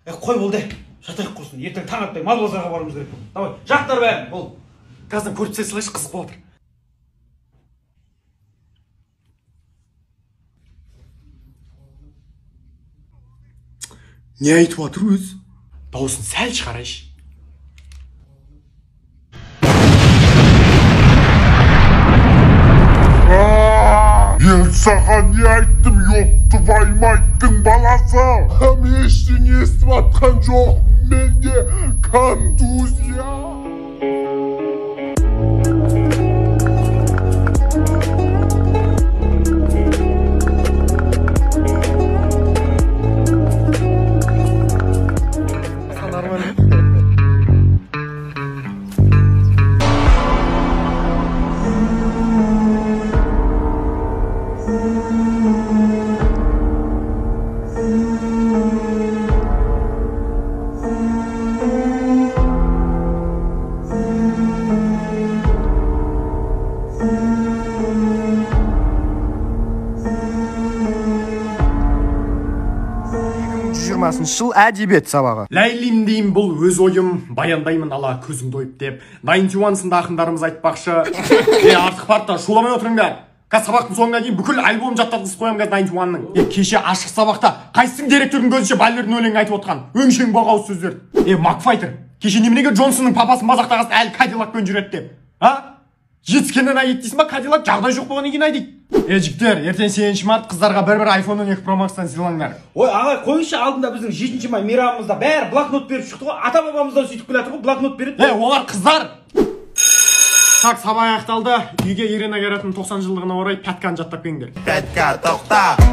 Қой болды. Жатайық құрсын. Ертең таң атпай мал базарға баруымыз керек. Давай, жақтар бәрін. Бол. Газдан көріп салайыншы, қызық болып отыр. Не айтып отыр өзі? Дауысын сәл шығарайшы. Мен саған не айттым, жоқты баймайттың баласы. Мен ештеңе естіп атқан жоқ, менде контузия. Жыл әдебиет сабағы. Ләйлим деймін, бұл өз ойым, баяндаймын ала көзің дойып деп. 91 сында ақындарымыз айтпақшы. Артық партта шуламай отырыңдар. Қазір сабақтың соңына дейін бүкіл альбом жаттатқызып қоямын қазір 91-ның. Кеше ашық сабақта қайсың директордың көзінше Баллердің өлеңін айтып отқан. Өңшең боғауыз сөздер. Макфайтер, кеше неменеге Джонсонның папасын мазақтағасын әлі Кадиллакпен жүреді деп. Жетіскеннен ай еттейсің ба, Кадиллак жағдай жоқ болғаннан кейін ай дейді. Жігіттер, ертең 8 март қыздарға бір iPhone 12 Pro Max-тан сыйлаңдар. Ой, ағай, қойыңшы, алдында біздің 7 май мейрамымызда бәрі блокнот беріп шықты ғой. Ата-бабамыздан сөйтіп келатыр ғой, блокнот береді. Олар қыздар. Так, сабақ аяқталды. Үйге Ирина Гератын 90 жылдығына орай Пятканы жаттап келіңдер. Пятка, тоқта.